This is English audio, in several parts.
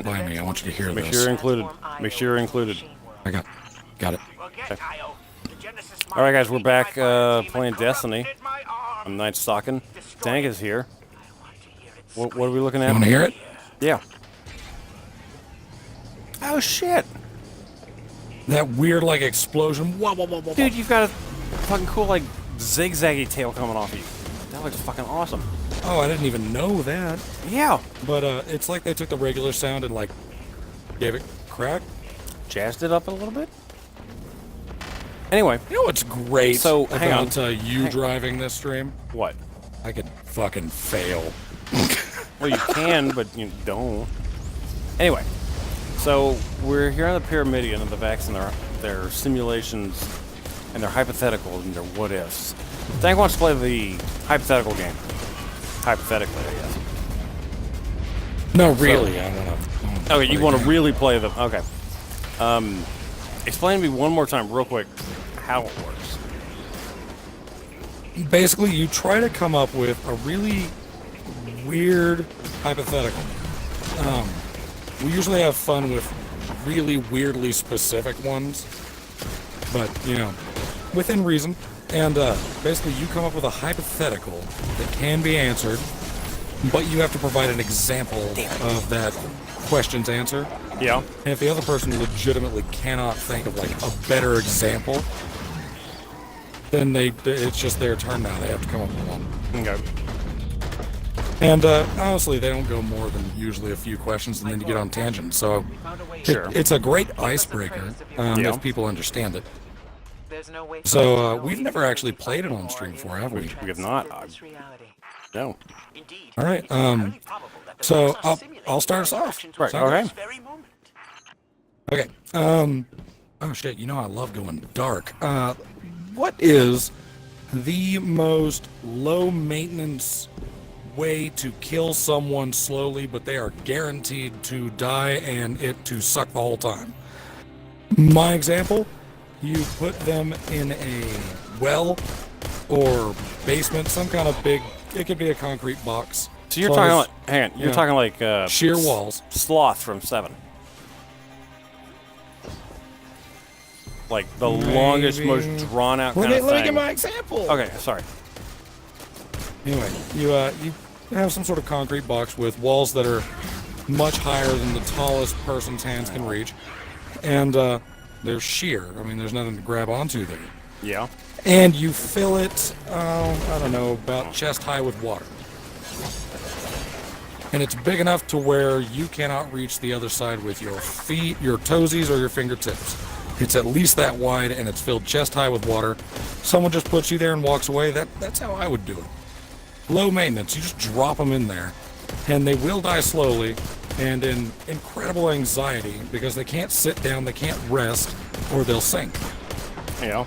Behind me, I want you to hear Make this. sure you're included. Make sure you're included. I got it. Okay. All right, guys, we're back playing Destiny. I'm Night Stalking. Dank is here. What are we looking at? You want to hear it? Yeah. Oh shit! That weird like explosion. Whoa, whoa, whoa, whoa. Dude, you've got a fucking cool like zigzaggy tail coming off of you. That looks fucking awesome. Oh, I didn't even know that. Yeah. But it's like they took the regular sound and like gave it crack. Jazzed it up a little bit. Anyway, You know what's great So, hang about on. you driving this stream? what? I could fucking fail. Well, you can, but you don't. Anyway, so we're here on the Pyramidion of the Vex and their simulations and their hypotheticals and their what ifs. Dank wants to play the hypothetical game. Hypothetically, I guess. No, really. I want to. Okay, you want to really play them? Okay. Explain to me one more time, real quick, how it works. Basically, you try to come up with a really weird hypothetical. We usually have fun with really weirdly specific ones, but, you know, within reason. And basically, you come up with a hypothetical that can be answered, but you have to provide an example of that question's answer. Yeah. And if the other person legitimately cannot think of, like, a better example, then it's just their turn now. They have to come up with one. Okay. And honestly, they don't go more than usually a few questions, and then you get on tangent. So Sure. it's a great icebreaker Yeah. if people understand it. So we've never actually played it on stream before, have we? We have not. No. All right. So I'll start us off. Right. Sound Okay. Okay. Oh shit! You know I love going dark. What is the most low maintenance way to kill someone slowly, but they are guaranteed to die and it to suck the whole time? My example: you put them in a well or basement, some kind of big. It could be a concrete box. So you're As talking long like, hang on, you're yeah. talking like sheer walls. Sloth from 7. Like the longest, most drawn out kind of thing. Let me get my example. Okay, sorry. Anyway, you have some sort of concrete box with walls that are much higher than the tallest person's hands can reach, and they're sheer. I mean, there's nothing to grab onto there. Yeah. And you fill it, I don't know, about chest high with water. And it's big enough to where you cannot reach the other side with your feet, your toesies, or your fingertips. It's at least that wide, and it's filled chest high with water. Someone just puts you there and walks away. That's how I would do it. Low maintenance. You just drop them in there, and they will die slowly and in incredible anxiety because they can't sit down, they can't rest, or they'll sink. Yeah.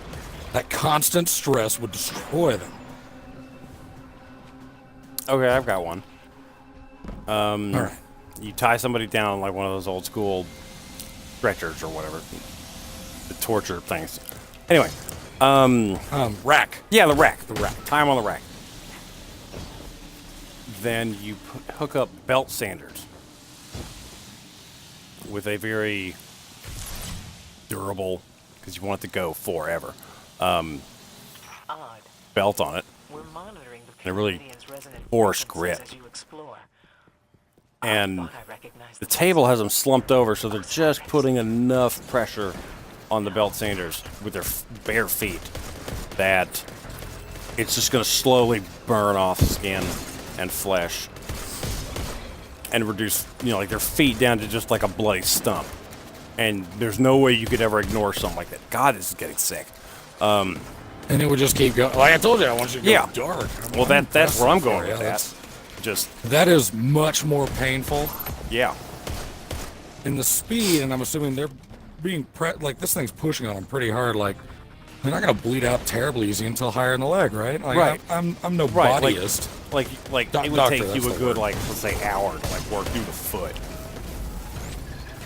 That constant stress would destroy them. Okay, I've got one. All right. You tie somebody down like one of those old school stretchers or whatever. The torture things. Anyway. Rack. Yeah, the rack. The rack. Tie them on the rack. Then you hook up belt sanders with a very durable, because you want it to go forever, belt on it. And a really coarse grip. And the table has them slumped over, so they're just putting enough pressure on the belt sanders with their bare feet that it's just going to slowly burn off skin and flesh and reduce, like their feet down to just like a bloody stump. And there's no way you could ever ignore something like that. God, this is getting sick. And it would just keep going. Like I told you, I want you to go dark. Well, that's where I'm going with that. That is much more painful. Yeah. And the speed, and I'm assuming they're being like this thing's pushing on them pretty hard. Like they're not gonna bleed out terribly easy until higher in the leg, right? Like, right. I'm no bodyist. Like it would take you a good let's say hour to like work through the foot.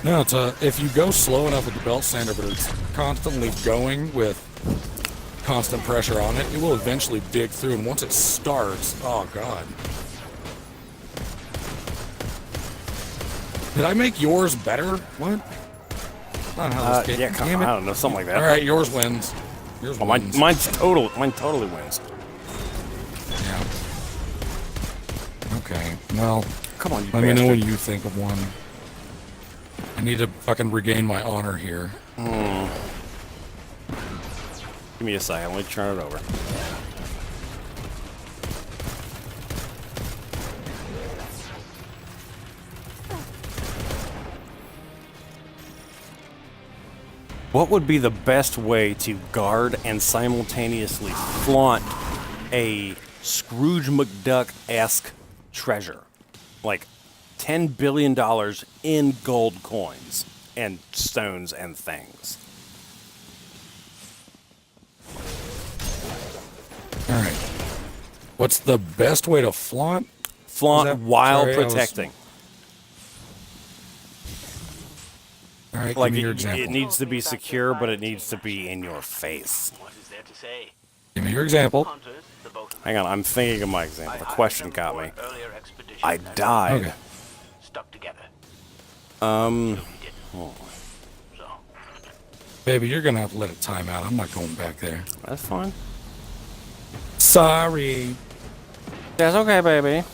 No, it's if you go slow enough with the belt sander, but it's constantly going with constant pressure on it, it will eventually dig through. And once it starts, oh god. Did I make yours better? What? I don't know how this game. Yeah, Damn it. I don't know, something like that. All right, yours wins. Yours Oh, wins. mine totally wins. Yeah. Okay. Well, Come on, you let me know bastard. when you think of one. I need to fucking regain my honor here. Give me a second. Let me turn it over. What would be the best way to guard and simultaneously flaunt a Scrooge McDuck-esque treasure? Like $10 billion in gold coins and stones and things. All right. What's the best way to flaunt? Flaunt while sorry, I was- protecting. All right, Like give me your it example. needs to be secure, but it needs to be in your face. What is there to say? Give me your example. Hunters, the boat. Hang on, I'm thinking of my example. The I question hired got them me. for an earlier expedition I and died. Okay. Stuck together. Um, We didn't. So, Baby, you're gonna have to let it time out. I'm not going back there. that's fine. Sorry. That's okay, baby.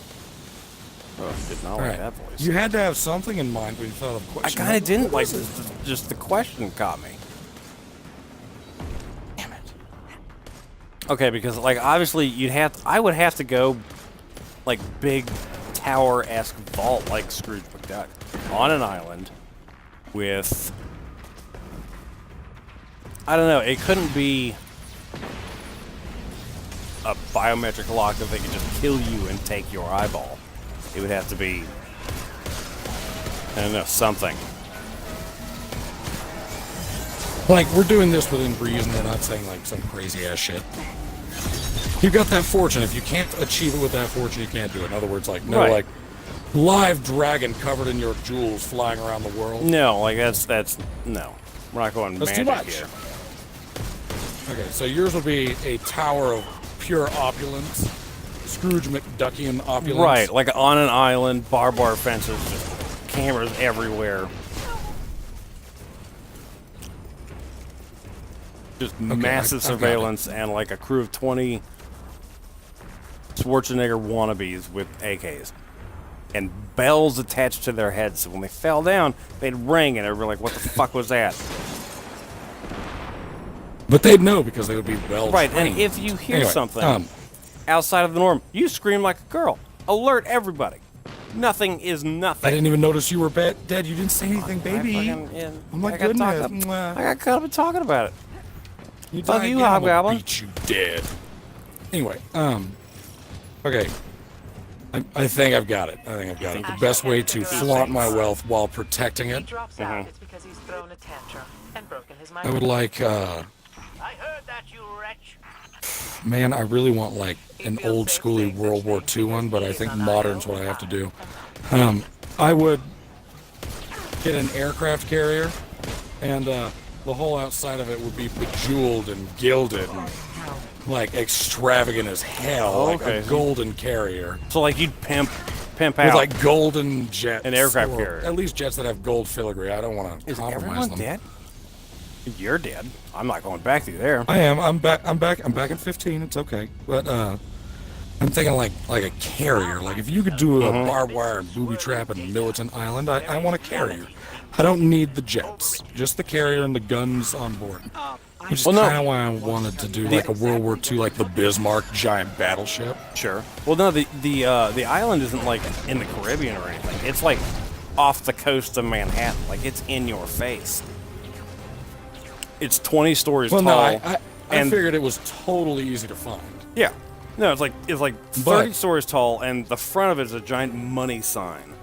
Oh, did not All like right. that voice. You had to have something in mind when you thought of a I question. kind of didn't What like was it? this. Just the question caught me. Damn it. Okay, because like obviously I would have to go like big tower-esque vault like Scrooge McDuck on an island with I don't know, it couldn't be a biometric lock that they could just kill you and take your eyeball. It would have to be I don't know, something. Like, we're doing this within reason. We're not saying, like, some crazy-ass shit. You got that fortune. If you can't achieve it with that fortune, you can't do it. In other words, like, no, Right. like, live dragon covered in your jewels flying around the world. No, like that's no. We're not going That's too magic much. here. Okay, so yours would be a tower of pure opulence. Scrooge McDuckian opulence. Right, like on an island, barbed wire fences, just cameras everywhere. Just massive I've got it. surveillance and like a crew of 20 Schwarzenegger wannabes with AKs. And bells attached to their heads, so when they fell down, they'd ring and everybody like, what the fuck was that? But they'd know because they would be well Right, and trained. if you hear Anyway, something outside of the norm, you scream like a girl. Alert everybody. Nothing is nothing. I didn't even notice you were dead. You didn't say anything, baby. Oh my I got goodness. I got caught up in talking about it. You Fuck died you, again, I'm gonna Hobgoblin. beat you dead. Anyway, okay. I think I've got it. I think I've got it. The best way to flaunt my wealth while protecting He it, drops out, it's because he's thrown a tantrum and broken his I would mind. like, I heard that, you wretch. man, I really want like an old schooly World War II one, but I think modern's what I have to do. I would get an aircraft carrier, and the whole outside of it would be bejeweled and gilded, and, like extravagant as hell, like okay. a golden carrier So like you'd pimp with out. like golden jets, An aircraft or carrier. at least jets that have gold filigree. I don't want to Is compromise everyone them. dead? You're dead. I'm not going back through there. I am. I'm back. I'm back at 15. It's okay. But I'm thinking like a carrier. Like if you could do a barbed wire and booby trap in Militant Island, I want a carrier. I don't need the jets, just the carrier and the guns on board. Which is Well, no. kind of why I wanted to do like a World War II, like the Bismarck giant battleship. Sure. Well, no, the island isn't like in the Caribbean or anything. It's like off the coast of Manhattan. Like it's in your face. It's 20 stories Well, tall. no, I and figured it was totally easy to find. yeah, no, it's like 30 But- stories tall, and the front of it is a giant money sign.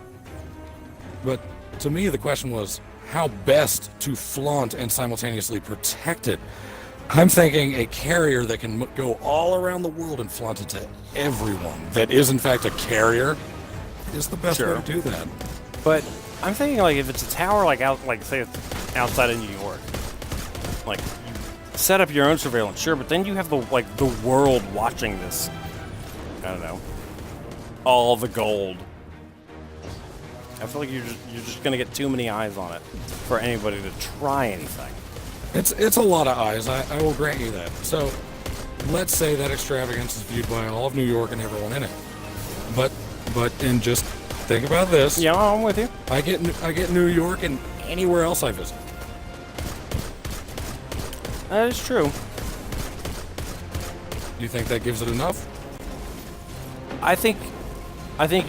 But to me, the question was how best to flaunt and simultaneously protect it. I'm thinking a carrier that can go all around the world and flaunt it to everyone that is, in fact, a carrier is the best Sure. way to do that. But I'm thinking like if it's a tower like say it's outside of New York, like you set up your own surveillance, sure, but then you have the world watching this. I don't know, all the gold. I feel like you're just gonna get too many eyes on it for anybody to try anything. It's a lot of eyes. I will grant you that. So, let's say that extravagance is viewed by all of New York and everyone in it. But and just think about this. Yeah, I'm with you. I get New York and anywhere else I visit. That is true. Do you think that gives it enough? I think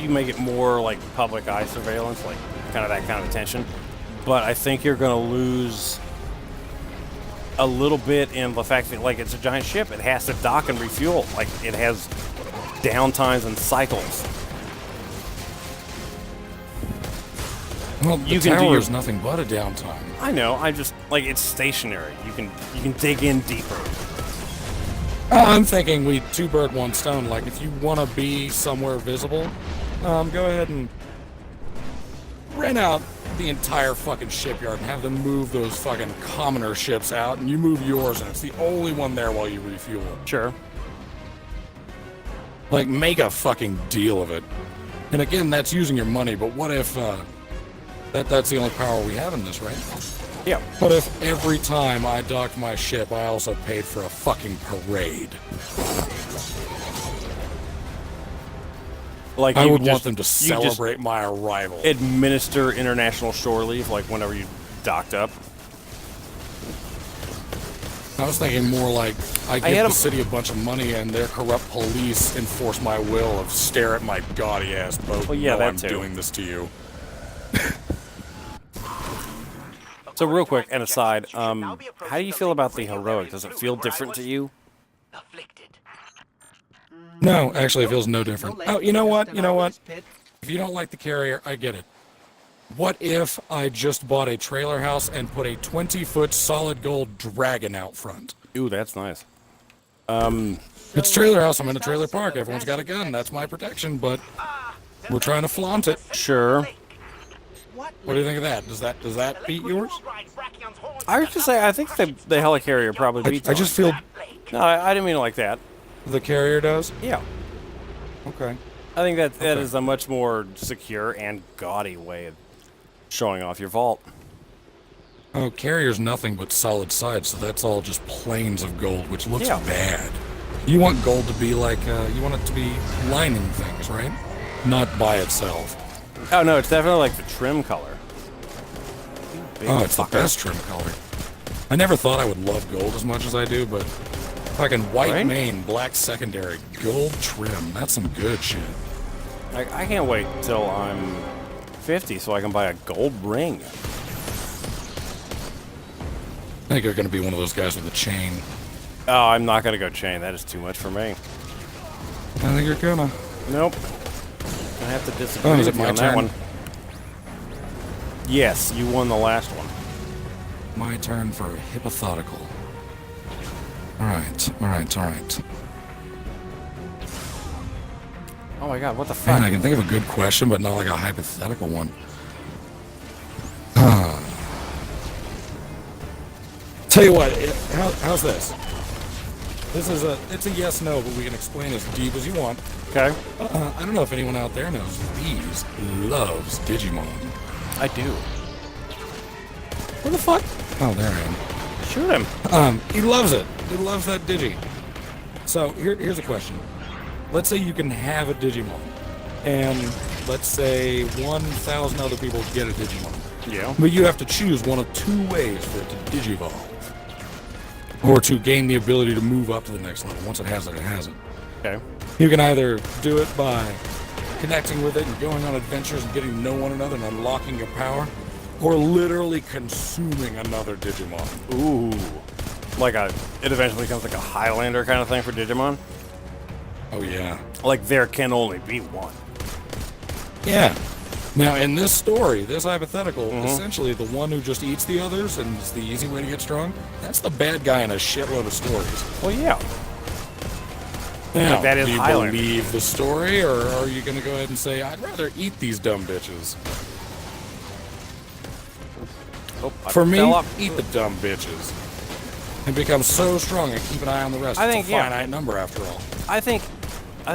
you make it more like public eye surveillance, like kind of that kind of attention. But I think you're gonna lose a little bit in the fact that, like, it's a giant ship. It has to dock and refuel. Like, it has downtimes and cycles. Well, You the can do tower your- is nothing but a downtime. I know. I just like it's stationary. You can dig in deeper. I'm thinking we two bird one stone. Like, if you want to be somewhere visible, go ahead and rent out the entire fucking shipyard and have them move those fucking commoner ships out, and you move yours, and it's the only one there while you refuel. Sure. Like, make a fucking deal of it. And again, that's using your money, but what if that's the only power we have in this, right? Yeah. What if every time I docked my ship, I also paid for a fucking parade? Like I you would just- want them to you just celebrate my arrival. administer international shore leave, like whenever you docked up. I was thinking more like I give had the 'em- city a bunch of money and their corrupt police enforce my will of stare at my gaudy ass boat. Well, yeah, and know that I'm too. doing this to you. So real quick, and aside, how do you feel about the heroic? Does it feel different to you? Afflicted. No, actually, it feels no different. Oh, you know what? You know what? If you don't like the carrier, I get it. What if I just bought a trailer house and put a 20-foot solid gold dragon out front? Ooh, that's nice. It's trailer house. I'm in a trailer park. Everyone's got a gun. That's my protection, but we're trying to flaunt it. Sure. What do you think of that? Does that beat yours? I was gonna say, I think the helicarrier probably beats. I just feel No, I didn't mean it like that. the carrier does. Yeah. Okay. I think that is a much more secure and gaudy way of showing off your vault. Oh, carrier's nothing but solid sides, so that's all just planes of gold, which looks Yeah. bad. You want gold to be like, you want it to be lining things, right? Not by itself. Oh no, it's definitely like the trim color. Big Oh, it's the fucker. best trim color. I never thought I would love gold as much as I do, but fucking white Right? main, black secondary, gold trim, that's some good shit. Like, I can't wait till I'm 50 so I can buy a gold ring. I think you're gonna be one of those guys with a chain. Oh, I'm not gonna go chain. That is too much for me. I think you're gonna. Nope. I have to disagree Oh, is with it you my on that turn? one. Yes, you won the last one. My turn for a hypothetical. Alright. Oh my god, what the fuck? Man, I can think of a good question, but not like a hypothetical one. Tell you what, how's this? It's a yes/no, but we can explain as deep as you want. Okay. I don't know if anyone out there knows, Bees loves Digimon. I do. What the fuck? Oh, there I am. Shoot him. He loves it. He loves that Digi. So here's a question. Let's say you can have a Digimon, and let's say 1,000 other people get a Digimon. Yeah. But you have to choose one of two ways for it to Digivolve. Or to gain the ability to move up to the next level. Once it has it, it has it. Okay. You can either do it by connecting with it and going on adventures and getting to know one another and unlocking your power, or literally consuming another Digimon. Ooh. Like it eventually becomes like a Highlander kind of thing for Digimon. Oh yeah. Like there can only be one. Yeah. Now, in this story, this hypothetical, essentially the one who just eats the others and is the easy way to get strong, that's the bad guy in a shitload of stories. Well, yeah. Now, that is do you Highlander. believe the story, or are you going to go ahead and say, I'd rather eat these dumb bitches? Oh, I For me, fell up. eat the dumb bitches. And become so strong and keep an eye on the rest. I It's think, a yeah. finite number, after all. I think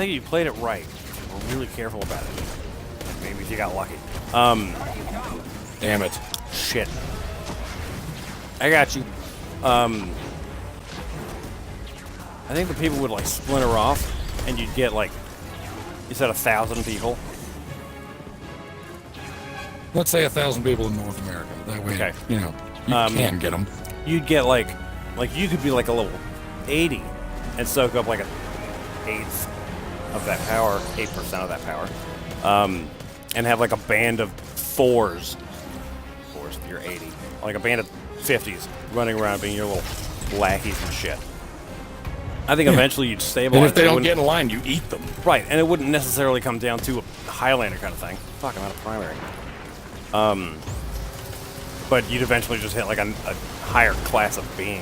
you played it right. We're really careful about it. Maybe if you got lucky. Damn it. Shit. I got you. I think the people would like splinter off, and you'd get like, you said 1,000 people. Let's say 1,000 people in North America. That way, Okay. you know, you can get them. You'd get like you could be like a level 80 and soak up like an eighth of that power, 8% of that power, and have like a band of fours, if you're 80, like a band of 50s running around being your little lackeys and shit. I think eventually you'd stabilize. And if they it don't wouldn't- get in line, you eat them. Right, and it wouldn't necessarily come down to a Highlander kind of thing. Fuck, I'm out of primary. But you'd eventually just hit like a higher class of being.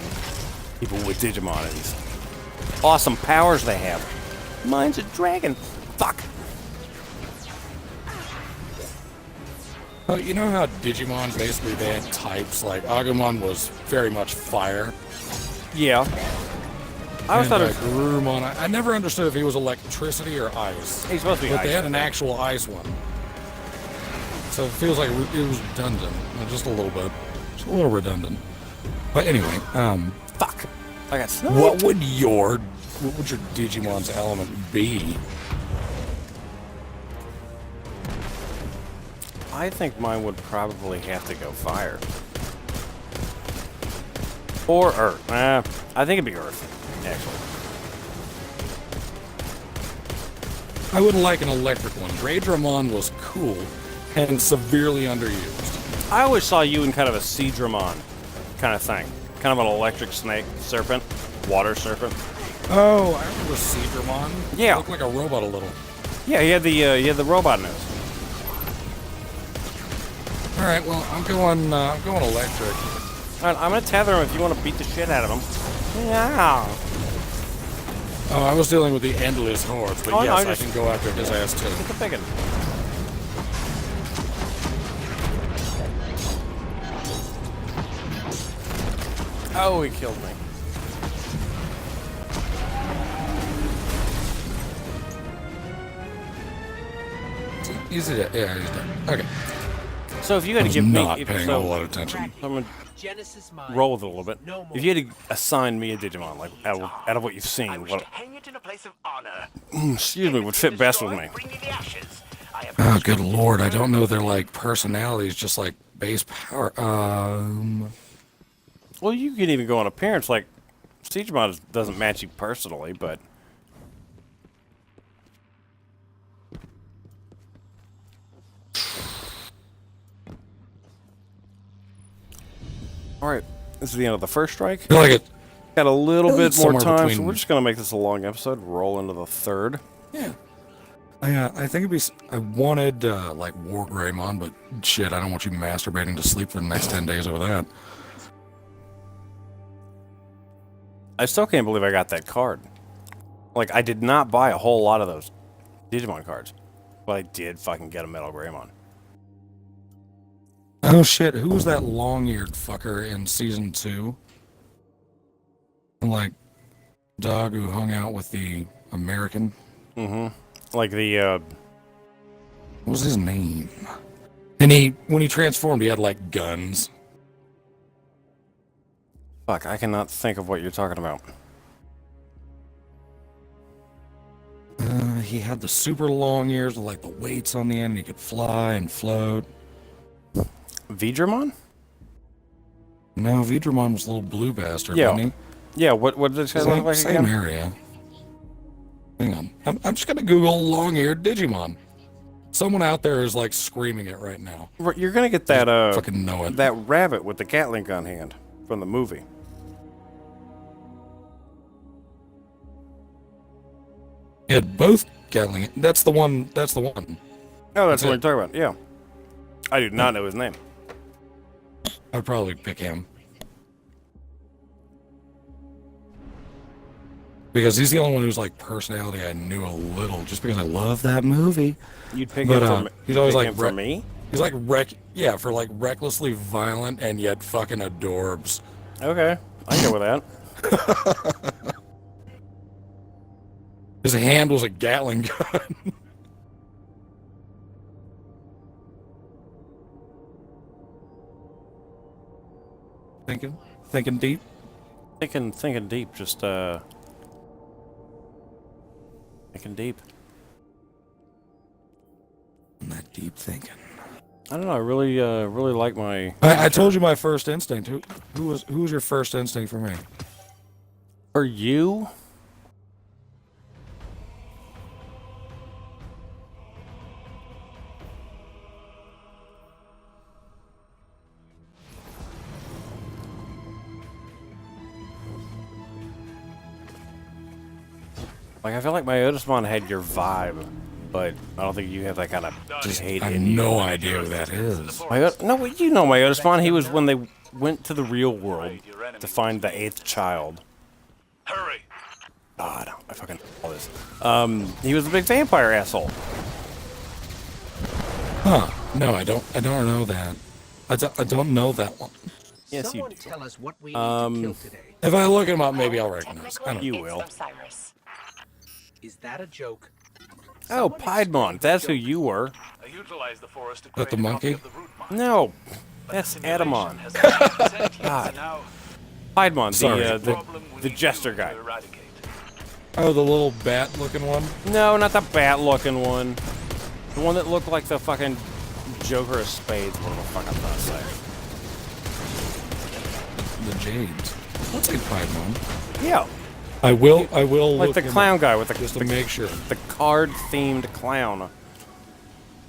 People with Digimon and these awesome powers they have. Mine's a dragon. Fuck. Well, you know how Digimon basically they had types? Like Agumon was very much fire. Yeah. I always And thought it was, Garurumon, I never understood if he was electricity or ice. he's supposed to be But ice, they had I an think. actual ice one. So it feels like it was redundant. Just a little bit. Just a little redundant. But anyway, Fuck. I got sniped. what would your Digimon's element be? I think mine would probably have to go fire. Or earth. I think it'd be earth, actually. I would like an electric one. Raidramon was cool and severely underused. I always saw you in kind of a Seadramon kind of thing. Kind of an electric snake, serpent, water serpent. Oh, I remember Seadramon. Yeah. Looked like a robot a little. Yeah, he had the robot nose. All right, well, I'm going electric. All right, I'm gonna tether him if you want to beat the shit out of him. Yeah. Oh, I was dealing with the endless hordes, but Oh, no, yes, I just- I can go after his ass too. Get the biggin. Oh, he killed me. Is it? Yeah, he's dead. Okay. So if you I had to was give me, not if, paying so, a lot of attention. I'm gonna Genesis mind. roll with it a little bit. No more. If you had to assign me a Digimon, like out of what you've I seen, wish what, to hang it in a place of honor. excuse me, would fit best with me. Bring me the ashes. I have Oh, good lord! I don't know their like personalities, just like base power. Well, you can even go on appearance. Like, Siegmon doesn't match you personally, but all right. This is the end of the first strike. I feel like it. Got a little Well, bit it's more somewhere time, so between- we're just gonna make this a long episode. Roll into the third. Yeah. I think it'd be. I wanted like War Greymon, but shit, I don't want you masturbating to sleep for the next 10 days over that. I still can't believe I got that card. Like, I did not buy a whole lot of those Digimon cards, but I did fucking get a Metal Greymon. Oh shit! Who was that long-eared fucker in season 2? Like, dog who hung out with the American. Like the What was his name? And when he transformed, he had like guns. fuck, I cannot think of what you're talking about. He had the super long ears with like the weights on the end. And he could fly and float. Vidramon? No, Vidramon was a little blue bastard, Yeah. wasn't Yeah, what did this he? guy Same, look like same again? area. Hang on. I'm just gonna Google long-eared Digimon. Someone out there is like screaming it right now. You're gonna get that Fucking know it. that rabbit with the Gatling gun hand from the movie. He had both Gatling. That's the one. That's the one. Oh, that's That's what it. you're talking about. Yeah. I do not know his name. I'd probably pick him. Because he's the only one who's like personality I knew a little, just because I love that movie. You'd pick But, him for he's always like for me. He's like for like recklessly violent and yet fucking adorbs. Okay, I go with that. His hand was a Gatling gun. Thinking deep. Thinking deep, just thinking deep. That deep thinking. I don't know. I really like my. I told you my first instinct. Who was your first instinct for me? For you? Like, I feel like my Otismon had your vibe, but I don't think you have that kind of just hate I have in you. no idea who that is. No, you know my Otismon. He was when they went to the real world to find the 8th child. Hurry! God, I fucking all this. He was a big vampire asshole. Huh? No, I don't know that. I don't know that one. Yes, you Someone do. tell us what we need to kill today. If I look him up, maybe I'll recognize. I don't know. You It's will. Osiris. Is that a joke? Oh, Piedmon. That's who you were. I utilize the forest to That the create a copy monkey? of the root mine. No, But that's the simulation Adamon. has been sent here, God. so now Piedmon, Sorry. the jester guy. to eradicate. Oh, the little bat-looking one. No, not the bat-looking one. The one that looked like the fucking Joker of Spades. What the fuck I'm trying to say? The Jades. Let's get Piedmon. Yeah, I will like look the him clown up guy with the just to make sure. the card-themed clown.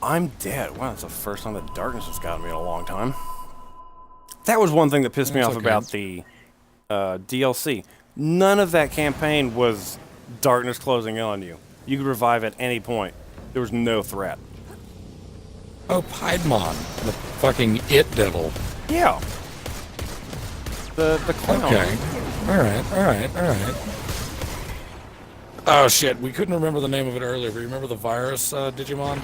I'm dead. Wow, that's the first time that darkness has gotten me in a long time. That was one thing that pissed me That's off okay. about the DLC. None of that campaign was darkness closing in on you. You could revive at any point. There was no threat. Oh, Piedmon, the fucking it devil. Yeah. The clown. Okay. All right. Oh shit, we couldn't remember the name of it earlier. But you remember the virus Digimon?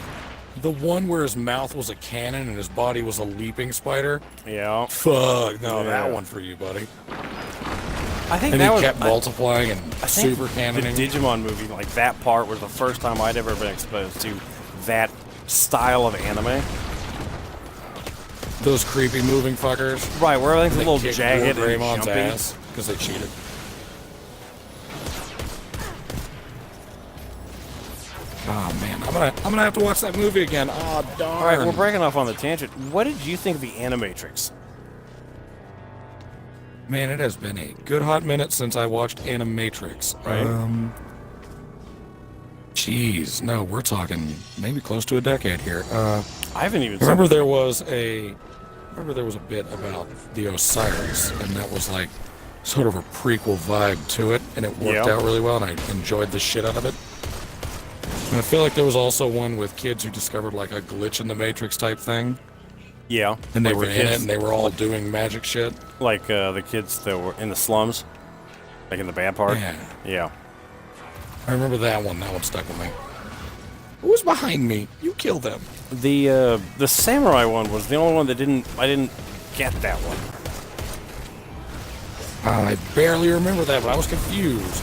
The one where his mouth was a cannon and his body was a leaping spider? Yeah. Fuck, no, Yeah. that one for you, buddy. I think And that he was kept multiplying and I think super cannoning. the Digimon movie, like that part was the first time I'd ever been exposed to that style of anime. Those creepy moving fuckers. Right, where everything's a They little kicked jagged Lord and Raymon's jumpy. ass because they cheated. Oh man, I'm gonna have to watch that movie again. Oh darn. All right, we're breaking off on the tangent. What did you think of the Animatrix? Man, it has been a good hot minute since I watched Animatrix. Right. Jeez, no, we're talking maybe close to a decade here. I haven't even seen Remember there was a bit about the Osiris, and that was like sort of a prequel vibe to it, and it worked Yeah. out really well, and I enjoyed the shit out of it. And I feel like there was also one with kids who discovered like a glitch in the Matrix type thing, Yeah. and they Like were the in it, kids- and they were all doing magic shit. like the kids that were in the slums, like in the bad part. Yeah. Yeah. I remember that one. That one stuck with me. Who's behind me? You killed them. The samurai one was the only one that I didn't get that one. I barely remember that, but I was confused.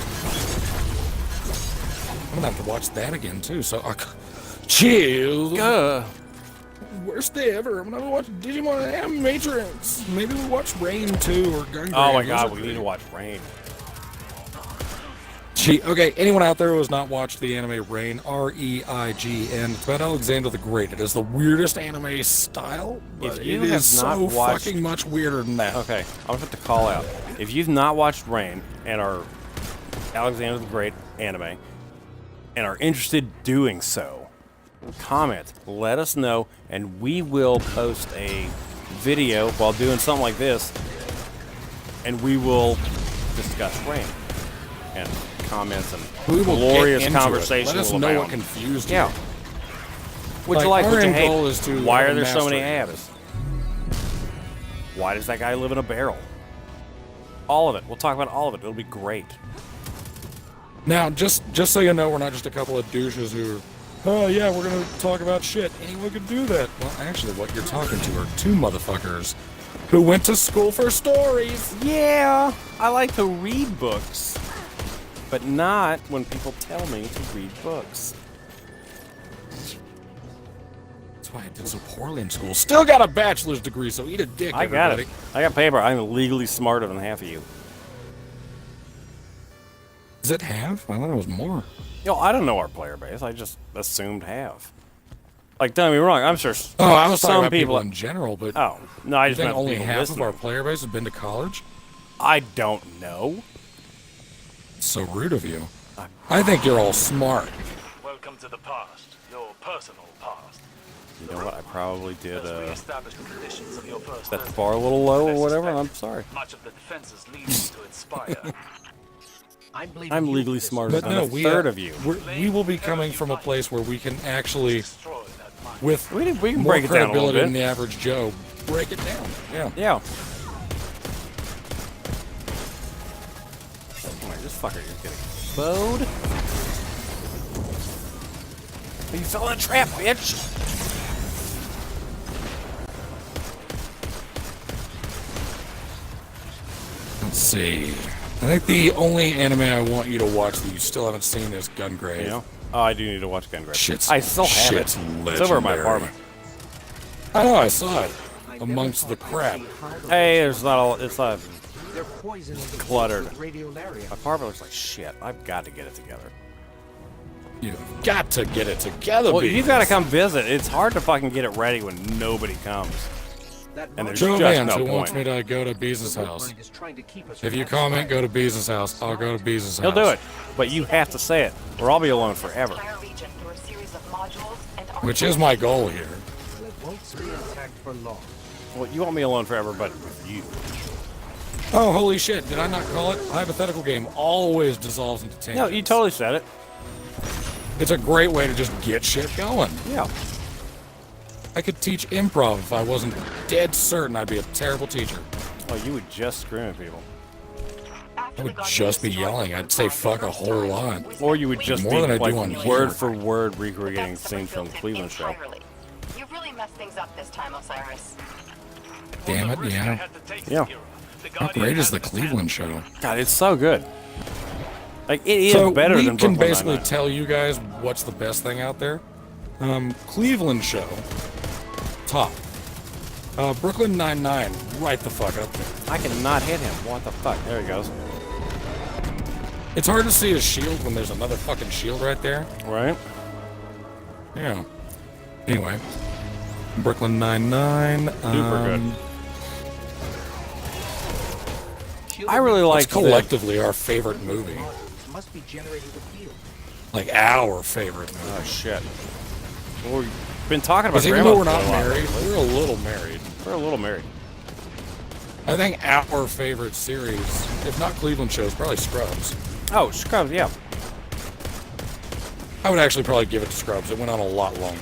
I'm gonna have to watch that again too. So, chill. Worst day ever. I'm gonna watch Digimon Animatrix. Maybe we watch Rain 2 or Gun. Oh my god, we need to watch Rain. Gee, okay, anyone out there who has not watched the anime Rain, R-E-I-G-N, it's about Alexander the Great. It is the weirdest anime style, but If you it have is not so watched- fucking much weirder than that. Okay, I'm gonna have to call out. If you've not watched Rain and are Alexander the Great anime and are interested in doing so, comment, let us know, and we will post a video while doing something like this, and we will discuss Rain and comments and We will glorious get into conversation. It. Let us will know what abound. confused you. Yeah. What'd you Like, like? our What'd you end goal hate? is to Why have are there so many mastery. abs? Why does that guy live in a barrel? All of it. We'll talk about all of it. It'll be great. Now, just so you know, we're not just a couple of douches who are, oh yeah, we're gonna talk about shit. Anyone could do that. Well, actually, what you're talking to are two motherfuckers who went to school for stories. Yeah, I like to read books, but not when people tell me to read books. That's why I did so poorly in school. Still got a bachelor's degree, so eat a dick, I got everybody. it. I got paper. I'm legally smarter than half of you. Is it half? I thought it was more. Yo, I don't know our player base. I just assumed half. Like, don't get me wrong. I'm sure Oh, I was talking some about people people. in general, but Oh, no, I I just think meant only people half listening. of our player base has been to college. I don't know. It's so rude of you. I think you're all smart. Welcome to the past, your personal past. You know what? I probably did As we establish the conditions of your first set the visit, bar a little low or less whatever. effective. I'm sorry. Much of the defenses lead you to inspire. I'm legally smarter But than no, a third of you. we will be coming from a place where we can actually, Destroy that mind. with We can more break it down a little credibility than bit. the average Joe, break it down. Yeah. Yeah. Oh my, this fucker is getting bowed. You fell in a trap, bitch! Let's see. I think the only anime I want you to watch that you still haven't seen is Gungrave. You know? Oh, I do need to watch Gungrave. Shit's- I still have shit's it. It's over at my legendary. apartment. I know, I saw it. Amongst the crap. Hey, there's not all. It's not. They're poisoning the Cluttered. with radiolaria. My apartment looks like shit. I've got to get it together. You've got to get it together, Well, Beans. you've got to come visit. It's hard to fucking get it ready when nobody comes. That And there's Joe just Vance, no who point. wants me to go to Beezus' house. mind is trying to keep us If from you that comment, spiral. go to Beezus' house. I'll go to Beezus' house. He'll do it, but you have to say it, or I'll be alone forever. Entire region through a series of modules and Which is my goal here. Well, it won't stay intact for long. Well, you want me alone forever, but with you. Oh, holy shit. Did I not call it? Hypothetical game always dissolves into tangents. No, you totally said it. It's a great way to just get shit going. Yeah. I could teach improv if I wasn't dead certain I'd be a terrible teacher. Oh, you would just scream at people. I would just be yelling. I'd say fuck a whole lot. Or you would just More be than I do like on word here. for word recreating scenes from the Cleveland show. You really messed things up this time, Osiris. Damn it, yeah. Yeah. How great is the Cleveland show? God, it's so good. Like, it is So better we than can Brooklyn basically Nine-Nine. tell you guys what's the best thing out there. Cleveland show, top. Brooklyn Nine-Nine, right the fuck up there. I cannot hit him. What the fuck? There he goes. It's hard to see his shield when there's another fucking shield right there. Right? Yeah. Anyway, Brooklyn Nine-Nine. Super good. I really It's like collectively our favorite movie. Must be generating the field. Like our favorite Oh, movie. shit. Well, we've been talking about Because even though we're Grandma's not for a while. married, we're a little married. We're a little married. I think our favorite series, if not Cleveland shows, probably Scrubs. Oh, Scrubs, yeah. I would actually probably give it to Scrubs. It went on a lot longer.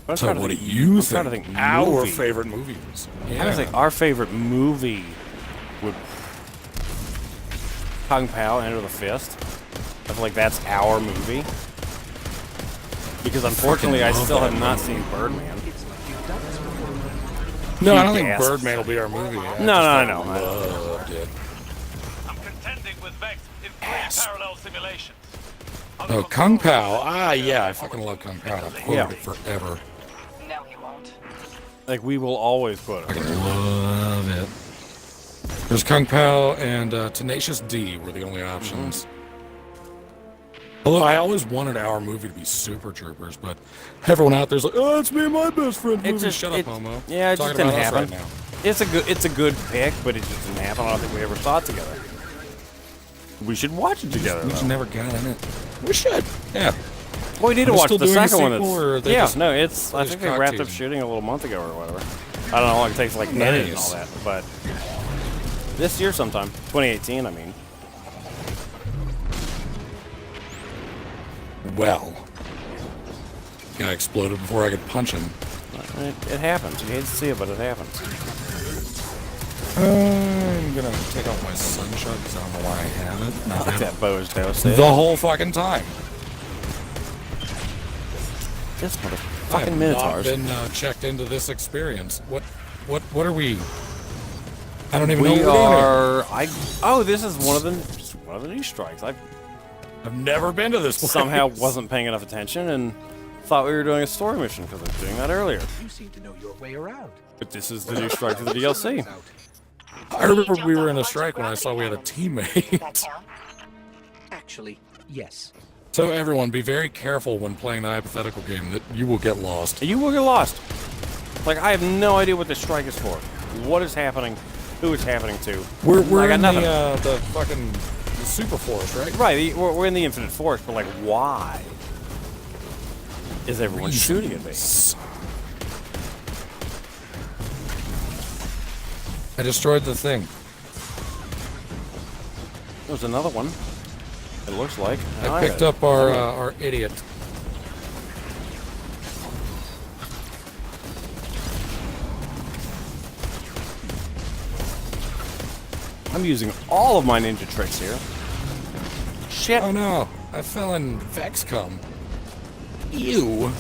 I'm So trying to what do think- you I'm trying to think? think Our movie. favorite movie is. I would think our favorite movie would Kung Pao, Enter the Fist. I feel like that's our movie. Because unfortunately, I love still that have not movie. seen Birdman. It's like you've done this before. No, I don't think Yes. Birdman will be our movie. No, I know. Loved it. I'm contending with Vex in 3 Ass. parallel simulations. Oh, Kung Pao. Ah, yeah, I fucking love Kung Pao. I've quoted Yeah. it forever. No, he won't. Like, we will always put I it. fucking love it. There's Kung Pao and Tenacious D were the only options. Although I always wanted our movie to be Super Troopers, but everyone out there's like, oh, it's me and my best friend It movie. just- Shut up, it- homo. yeah, it just Talking didn't about us happen. right now. It's a good pick, but it just didn't happen. I don't think we ever saw it together. We should watch it together. We just though. never got in it. We should. Yeah. Well, we need to Are they watch still the doing a second one. sequel, or are they Yeah, just- no, it's. I just think they cock wrapped up teasing? shooting a little month ago or whatever. I don't know how long it takes to like edit and all Nice. that, but this year sometime, 2018. I mean, Well. Guy exploded before I could punch him. it happens. You hate to see it, but it happens. I'm gonna take out my sunshot because I don't know why I have it. Not Like have that it bow is devastated. the whole fucking time. This I have motherfucking Minotaurs. not been checked into this experience. What are we? I don't even know We what we're doing here. are. Oh, this is one of the new strikes. I I've never been to this place. somehow wasn't paying enough attention, and thought we were doing a story mission because I was doing that earlier. You seem to know your way around. But this is the new strike to the DLC. I remember we were in a strike when I saw we had a teammate. Actually, yes. So everyone, be very careful when playing the hypothetical game that you will get lost. You will get lost. Like, I have no idea what this strike is for. What is happening? Who it's happening to? We're I got in nothing. the fucking the super forest, right? Right, we're in the Infinite Forest, but like, why is everyone shooting at me? I destroyed the thing. There's another one. It looks like. I picked up our idiot. I'm using all of my ninja tricks here. Shit. Oh no, I fell in Vexcom. Ew.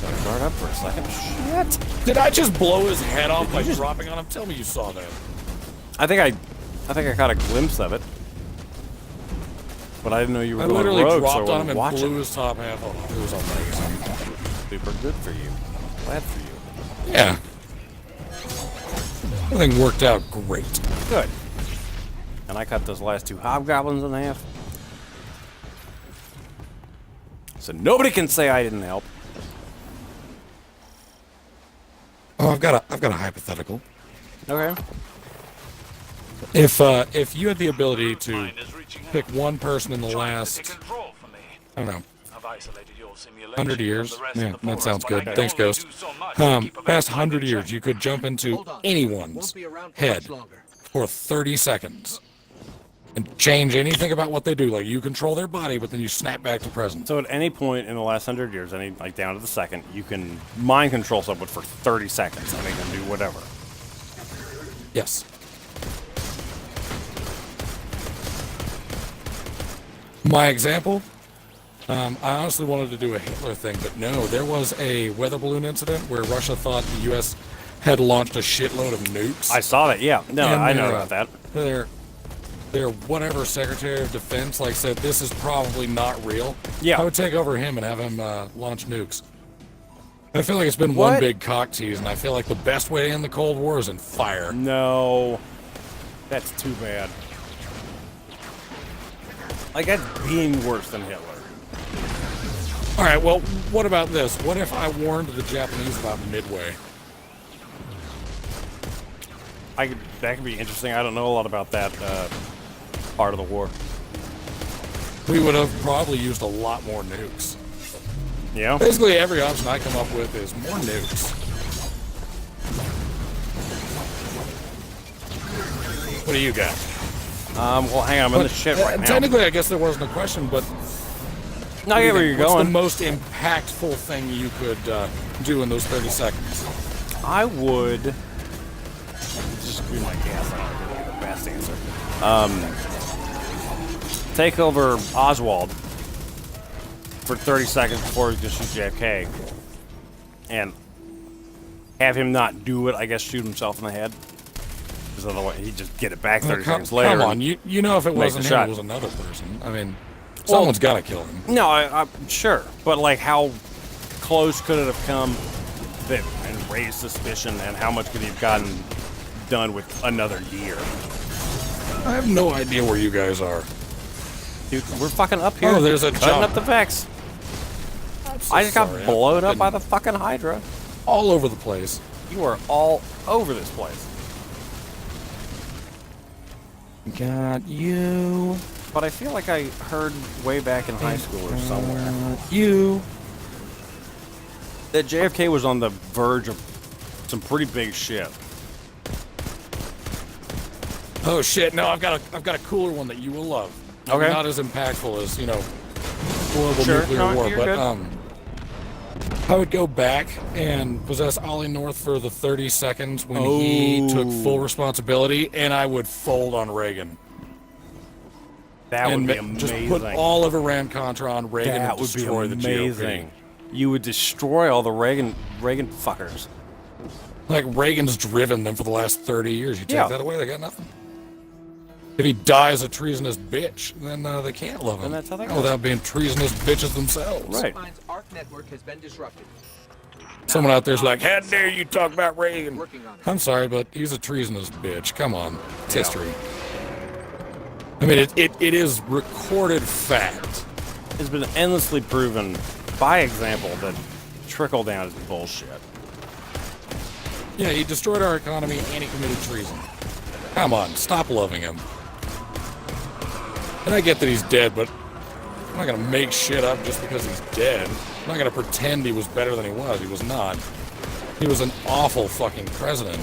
Gotta guard up for a second. Shit. Did I just blow his head off by dropping on him? Tell me you saw that. I think I caught a glimpse of it. But I didn't know you were I going literally rogue, dropped so I on him wasn't and watching. blew his top half off. It was amazing. Super good for you. Glad for you. Yeah. Everything worked out great. Good. And I cut those last two hobgoblins in half. So nobody can say I didn't help. Oh, I've got a hypothetical. Okay. If you had the ability to Mine is reaching out. pick one person in the Trying to last, take control for me. I don't know, I've isolated your simulation 100 from years. the rest Yeah, of the that forest, sounds but I good. can Thanks, only Ghost. do so much to keep a Past baseline 100 in years, check. you could jump into Hold on. anyone's Won't be around for head much longer. for 30 seconds and change anything about what they do. Like, you control their body, but then you snap back to present. So at any point in the last 100 years, like down to the second, you can mind control someone for 30 seconds and they can do whatever. Yes. My example, I honestly wanted to do a Hitler thing, but no, there was a weather balloon incident where Russia thought the U.S. had launched a shitload of nukes. I saw that, yeah. No, And I know their, about that. Their whatever Secretary of Defense said this is probably not real. Yeah. I would take over him and have him launch nukes. I feel like it's been What? one big cock tease, and I feel like the best way to end the Cold War is in fire. No. That's too bad. Like, that's being worse than Hitler. All right, well, what about this? What if I warned the Japanese about Midway? That could be interesting. I don't know a lot about that part of the war. We would have probably used a lot more nukes. Yeah? Basically, every option I come up with is more nukes. What do you got? Well, hang on. I'm in the shit right now. Technically, I guess there wasn't a question, but I get where you're what's going. the most impactful thing you could do in those 30 seconds? I would just be my guess. I don't really the best answer. Take over Oswald for 30 seconds before he just shoots JFK, and have him not do it. I guess shoot himself in the head, because otherwise he'd just get it back 30 seconds later. Come on, you know if it make wasn't the him, shot. it was another person. I mean, someone's got to kill him. No, I'm sure, but like, how close could it have come that and raised suspicion, and how much could he have gotten done with another year? I have no idea where you guys are. Dude, we're fucking up here. Oh, there's a cutting jump. up the Vex. So I just got sorry, blown I've up been by the fucking Hydra. all over the place. You are all over this place. Got you. But I feel like I heard way back in high school or somewhere You. that JFK was on the verge of some pretty big shit. Oh shit! No, I've got a cooler one that you will love. Okay. Not as impactful as global Sure, nuclear no, war, you're but good. I would go back and possess Ollie North for the 30 seconds when he took full responsibility, and I would fold on Reagan. That would and be amazing. Just put all of Iran-Contra on Reagan that and would be destroy the amazing. GOP. You would destroy all the Reagan fuckers. Like, Reagan's driven them for the last 30 years. You take Yeah. that away, they got nothing. If he dies a treasonous bitch, then they can't love him. And that's how that goes. Without being treasonous bitches themselves. Right. Finds Arc network has been disrupted. Someone out there's like, how dare you talk about Ray? And Working on it. I'm sorry, but he's a treasonous bitch. Come on. It's history. I mean, it is recorded fact. It's been endlessly proven by example that trickle down is bullshit. Yeah, he destroyed our economy and he committed treason. Come on, stop loving him. And I get that he's dead, but I'm not gonna make shit up just because he's dead. I'm not gonna pretend he was better than he was. He was not. He was an awful fucking president.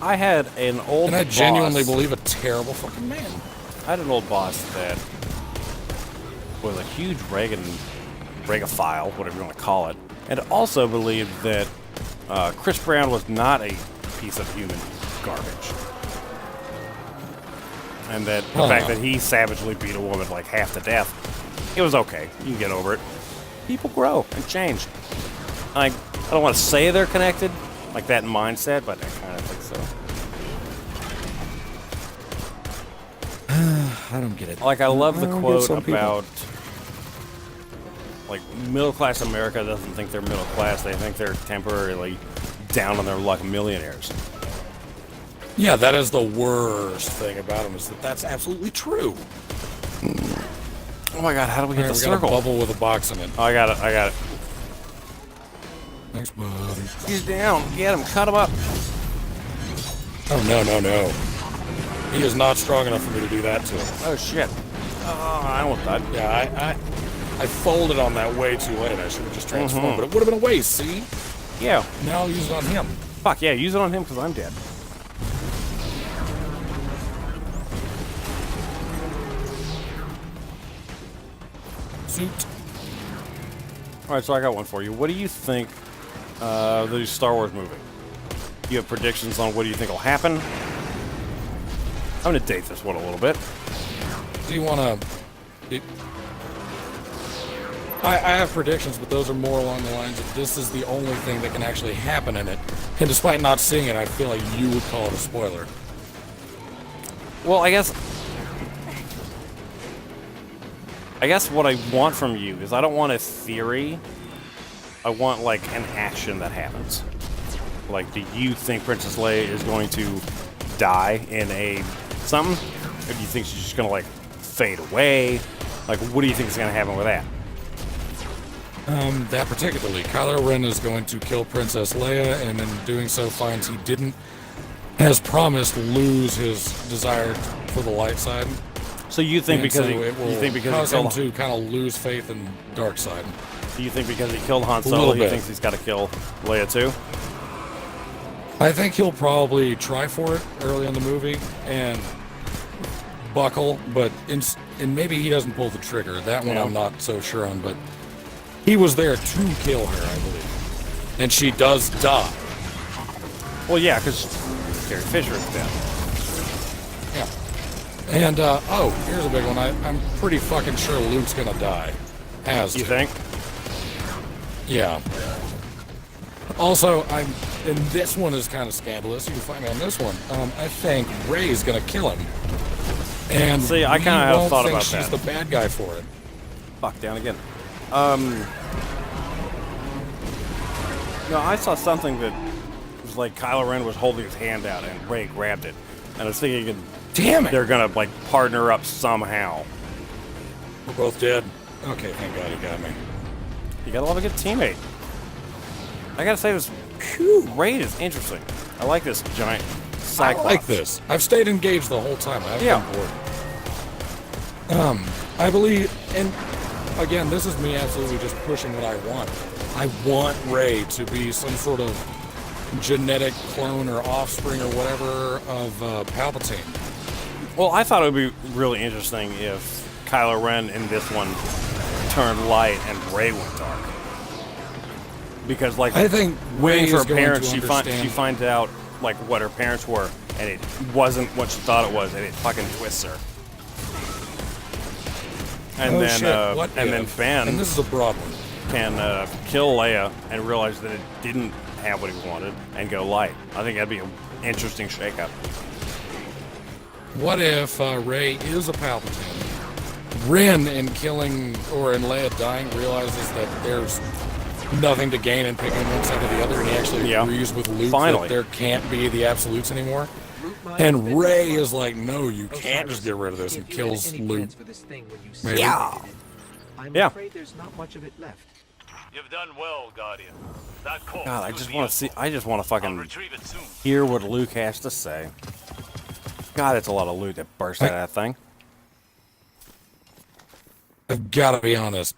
I had an old And I genuinely boss. believe a terrible fucking man. I had an old boss that was a huge Reagophile, whatever you want to call it, and also believed that Chris Brown was not a piece of human garbage. And that the fact that he savagely beat a woman like half to death, it was okay. You can get over it. People grow and change. I don't want to say they're connected, like that mindset, but I kind of think so. I don't get it. Like, I love the I don't get quote some people. about, like, middle-class America doesn't think they're middle class. They think they're temporarily down on their luck millionaires. Yeah, that is the worst thing about him, is that that's absolutely true. Oh my god, how do we All get right, the we got a circle? bubble with a box in it. Oh, I got it, I got it. Thanks, buddy. He's down. Get him, cut him up. Oh, no, no, no. He is not strong enough for me to do that to him. Oh shit. Oh, I almost died. Yeah, I folded on that way too late. I should have just transformed, but it would have been a waste, see? Yeah. Now I'll use it on him. Fuck yeah, use it on him because I'm dead. Suit. Alright, so I got one for you. What do you think of the Star Wars movie? You have predictions on what do you think will happen? I'm gonna date this one a little bit. Do you want to... I have predictions, but those are more along the lines of this is the only thing that can actually happen in it. And despite not seeing it, I feel like you would call it a spoiler. Well, I guess what I want from you is I don't want a theory. I want, like, an action that happens. Like, do you think Princess Leia is going to die in a something? Or do you think she's just going to, like, fade away? Like, what do you think is going to happen with that? That particularly. Kylo Ren is going to kill Princess Leia, and in doing so finds he didn't, as promised, lose his desire for the light side. So you think And because so he, it will you think because cause he him killed to kind of lose faith in dark side. do you think because he killed Han A Solo, little he bit. thinks he's got to kill Leia too? I think he'll probably try for it early in the movie and buckle, but and maybe he doesn't pull the trigger. That one Yeah. I'm not so sure on, but he was there to kill her, I believe. And she does die. Well, yeah, because Carrie Fisher is dead. Yeah. And, oh, here's a big one. I'm pretty fucking sure Luke's gonna die. Has You to. think? Yeah. Also, and this one is kind of scandalous. You can find me on this one. I think Rey's gonna kill him. And See, I kinda have won't thought think about she's that. the bad guy for it. Fuck, down again. No, I saw something that was like Kylo Ren was holding his hand out and Rey grabbed it. And I was thinking Damn it! they're gonna, like, partner up somehow. We're both dead. Okay, thank God he got me. You gotta love a good teammate. I gotta say, this Rey is interesting. I like this giant I cyclops. like this. I've stayed engaged the whole time. I haven't Yeah. been bored. I believe, and again, this is me absolutely just pushing what I want. I want Rey to be some sort of genetic clone or offspring or whatever of Palpatine. Well, I thought it would be really interesting if Kylo Ren in this one turned light and Rey went dark. Because, like, I think Rey waiting for is her going parents, to she understand. finds out, like, what her parents were, and it wasn't what she thought it was, and it fucking twists her. And Oh, then, shit, what and then if? Ben And this is a broad one. can kill Leia and realize that it didn't have what he wanted and go light. I think that'd be an interesting shakeup. What if Rey is a Palpatine, Rin, in killing or in Leia dying, realizes that there's nothing to gain in picking one side or the other, and he actually Yeah. agrees with Luke Finally. that there can't be the absolutes anymore. Root might have And been Rey smart. is like, no, you can't Osiris, just get rid of this, if and you had kills any Luke. plans for this thing when you Maybe. separated it, I'm Yeah. afraid there's not much of it left. You've done well, Guardian. That corpse God, I was just the want to see. info. I just want to I'll fucking retrieve it soon. hear what Luke has to say. God, it's a lot of loot that burst out of that thing. I've got to be honest.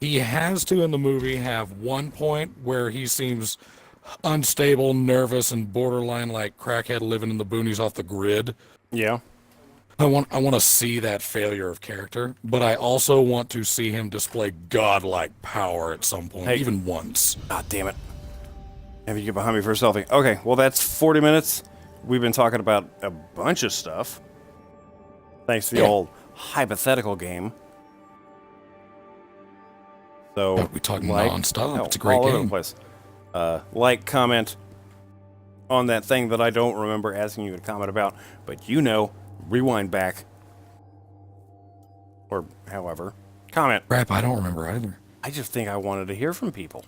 He has to, in the movie, have one point where he seems unstable, nervous, and borderline like crackhead living in the boonies off the grid. Yeah. I want to see that failure of character, but I also want to see him display godlike power at some point, Hey. even once. God damn it. Have you get behind me for a selfie? Okay, well that's 40 minutes. We've been talking about a bunch of stuff. Thanks to the Yeah. old hypothetical game. So We talk nonstop. It's a great all over the game. place. Like, comment on that thing that I don't remember asking you to comment about, but you know, rewind back. Or however. Comment. Crap, I don't remember either. I just think I wanted to hear from people.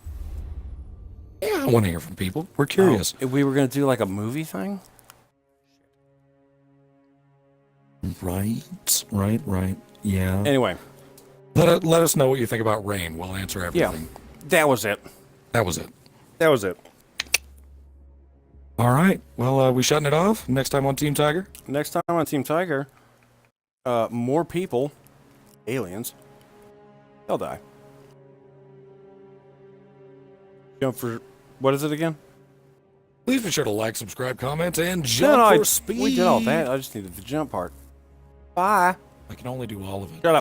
Yeah, I want to hear from people. We're curious. If we were going to do like a movie thing? Right. Yeah. Anyway, Let us know what you think about Rain. We'll answer yeah, everything. that was it. That was it. That was it. All right. Well, we shutting it off next time on Team Tiger. Next time on Team Tiger, more people, aliens, they'll die. Jump for, what is it again? Please be sure to like, subscribe, comment, and jump for speed. we did all that. I just needed the jump part. Bye. I can only do all of it. Shut up.